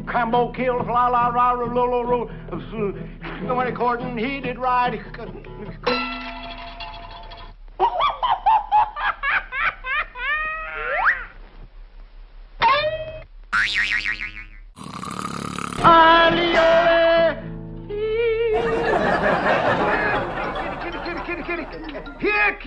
Cambo killed la la la ro lo ro. When according he did ride. Kitty. Here,